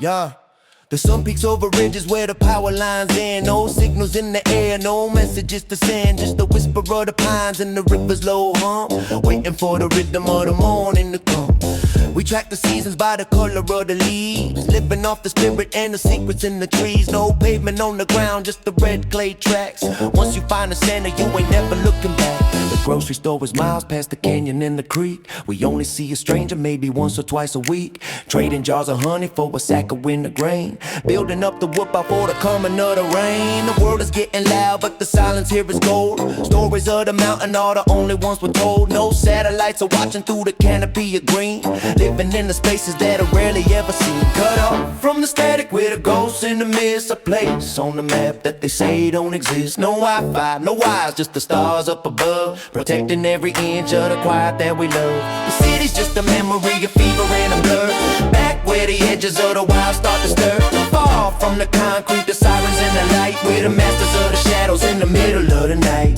Yeah. The sun peaks over ridges where the power lines end. No signals in the air, no messages to send. Just the whisper of the pines and the river's low hum, waiting for the rhythm of the morning to come. We track the seasons by the color of the leaves, living off the spirit and the secrets in the trees. No pavement on the ground, just the red clay tracks. Once you find the center, you ain't never looking back. The grocery store is miles past the canyon and the creek. We only see a stranger maybe once or twice a week, trading jars of honey for a sack of winter grain, building up the wood before the coming of the rain. The world is getting loud, but the silence here is gold. Stories of the mountain are the only ones we're told. No satellites are watching through the canopy of green, living in the spaces that are rarely ever seen. Cut off from the static with a ghost in the mist, a place on the map that they say don't exist. No Wi-Fi, no wires, just the stars up above, protecting every inch of the quiet that we love. The city's just a memory, a fever and a blur, back where the edges of the wild start to stir. Far from the concrete, the sirens and the light, we're the masters of the shadows in the middle of the night.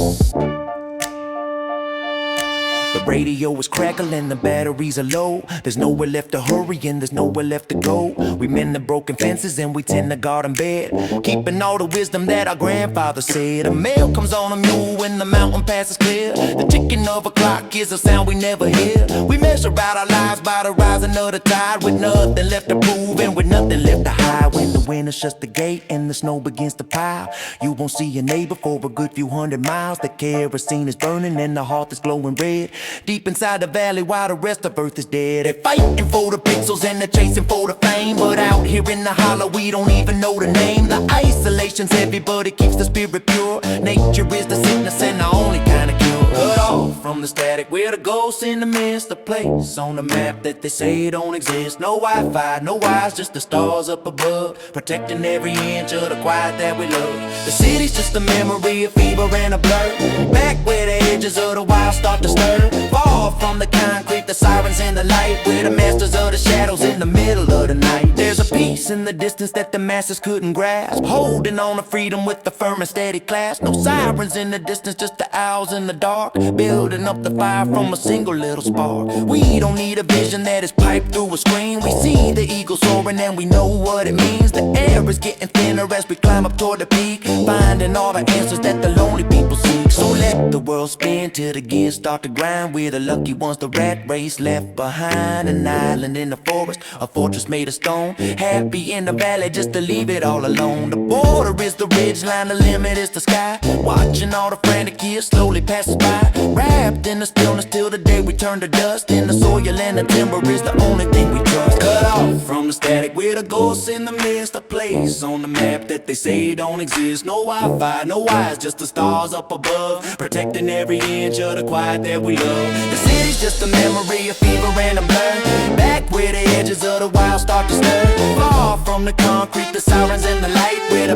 The radio is crackling, the batteries are low. There's nowhere left to hurry and there's nowhere left to go. We mend the broken fences and we tend the garden bed, keeping all the wisdom that our grandfather said. A mail comes on a mule when the mountain passes clear. The ticking of a clock is a sound we never hear. We measure out our lives by the rising of the tide, with nothing left to prove and with nothing left to hide. When the winter shuts the gate and the snow begins to pile, you won't see your neighbor for a good few hundred miles. The kerosene is burning and the hearth is glowing red, deep inside the valley while the rest of earth is dead. They're fighting for the pixels and they're chasing for the fame, but out here in the hollow we don't even know the name. The isolation's heavy but it keeps the spirit pure. Nature is the sickness and the only kind of cure. Cut off from the static, we're the ghosts in the mist, a place on the map that they say don't exist. No Wi-Fi, no wires, just the stars up above, protecting every inch of the quiet that we love. The city's just a memory, a fever and a blur, back where the edges of the wild start to stir. Far from the concrete, the sirens and the light, we're the masters of the shadows in the middle of the night. There's a peace in the distance that the masses couldn't grasp, holding on to freedom with the firm and steady clasp. No sirens in the distance, just the owls in the dark, building up the fire from a single little spark. We don't need a vision that is piped through a screen. We see the eagle soaring and we know what it means. The air is getting thinner as we climb up toward the peak, finding all the answers that the lonely people seek. So let the world spin till the gears start to grind. We're the lucky ones, the rat race left behind. An island in the forest, a fortress made of stone, happy in the valley just to leave it all alone. The border is the ridge line, the limit is the sky, watching all the frantic years slowly pass us by, wrapped in the stillness till the day we turn to dust. In the soil and the timber is the only thing we trust. Cut off from the static, we're the ghosts in the mist, a place on the map that they say don't exist. No Wi-Fi, no wires, just the stars up above, protecting every inch of the quiet that we love. The city's just a memory, a fever and a blur, back where the edges of the wild start to stir. Far from the concrete, the sirens and the light, we're the